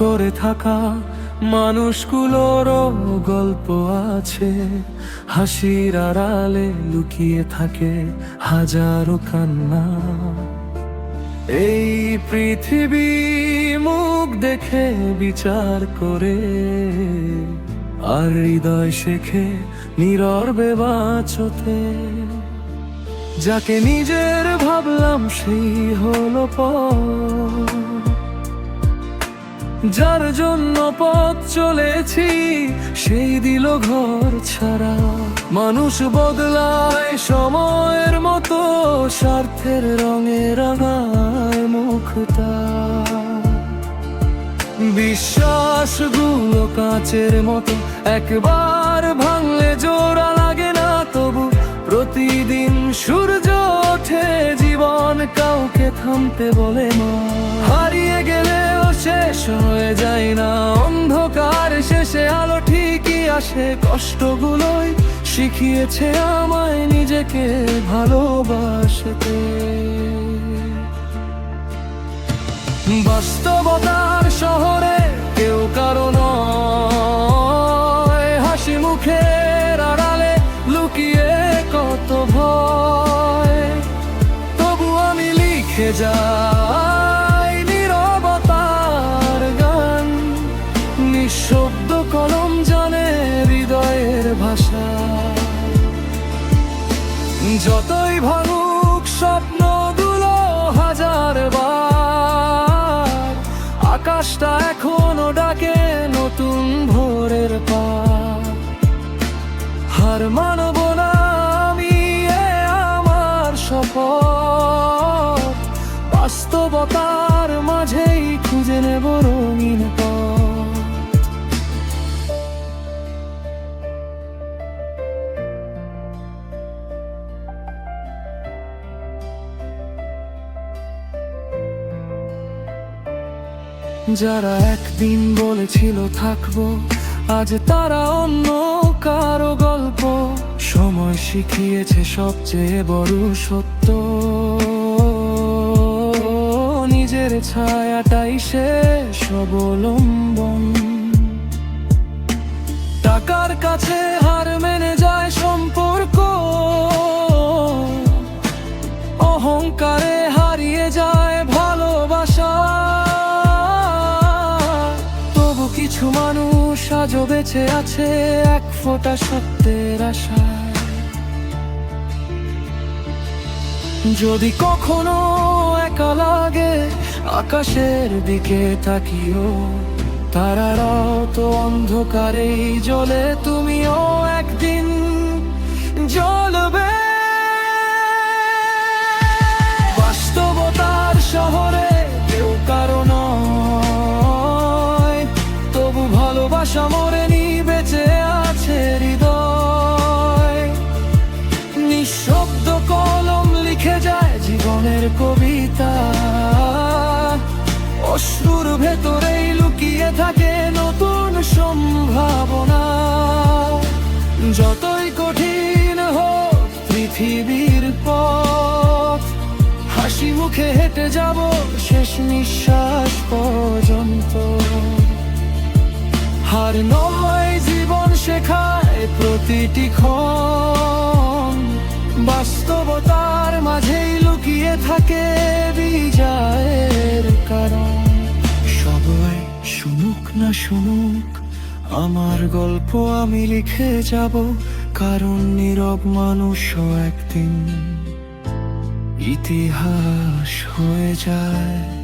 করে থাকা মানুষগুলোরও গল্প আছে, হাসির আড়ালে লুকিয়ে থাকে হাজারো কান্না। এই পৃথিবী মুখ দেখে বিচার করে, আর হৃদয় শেখে নীরবে বাঁচতে। যাকে নিজের ভাবলাম সেই হলো পর, যার জন্য পথ চলেছি সেই দিল ঘর ছাড়া। মানুষ বদলায় সময়ের মতো, স্বার্থের রঙে রাঙায় মুখটা। বিশ্বাসগুলো কাঁচের মতো, একবার ভাঙলে জোড়া লাগে না। তবু প্রতিদিন সূর্য ওঠে, জীবন কাউকে থামতে বলে না। হারিয়ে গেলেও শেষ হয়ে যায় না অন্ধকার, শেষে আলো ঠিকই আসে। কষ্টগুলোই শিখিয়েছে আমায় নিজেকে ভালোবাসতে। বাস্তবতার শহরে কেউ কারো নয়, হাসি মুখের আড়ালে লুকিয়ে কত ভয়। তবু আমি লিখে যাই নীরবতার গান, নিঃশব্দ কলম জানে হৃদয়ের ভাষা। যতই ভাঙুক স্বপ্নগুলো হাজার বার, আকাশটা এখনো ডাকে নতুন ভোরের পার। হার মানব না আমি, এ আমার শপথ। বাস্তবতার মাঝেই খুঁজে নেব রঙিন পথ। যারা একদিন বলেছিল থাকবো, আজ তারা অন্য কারো গল্প। সময় শিখিয়েছে সবচেয়ে বড় সত্য, নিজের ছায়াটাই শেষ অবলম্বন। টাকার কাছে হার মেনে যায় সম্পর্ক, অহংকারে হারিয়ে যায় ভালোবাসা। কিছু মানুষ আজও বেঁচে আছে এক ফোঁটা সত্যের আশায়। যদি কখনো একা লাগে আকাশের দিকে তাকিও, তারারাও তো অন্ধকারেই জ্বলে, তুমিও একদিন জ্বলবে। বাস্তবতার শহরে কেউ কারো নয়, তবু ভালোবাসা মরেনি, বেঁচে আছে হৃদয়। নিঃশব্দ কলম লিখে যায় জীবনের কবিতা, অশ্রুর ভেতরেই লুকিয়ে থাকে নতুন সম্ভাবনা। যতই কঠিন হোক পৃথিবীর পথ, হাসি মুখে হেঁটে যাব শেষ নিঃশ্বাস পর্যন্ত। হার নয় জীবন শেখায় প্রতিটি ক্ষণ, বাস্তবতার মাঝেই লুকিয়ে থাকে বিজয়ের কারণ। সবাই শুনুক না শুনুক আমার গল্প, আমি লিখে যাব, কারণ নীরব মানুষও একদিন ইতিহাস হয়ে যায়।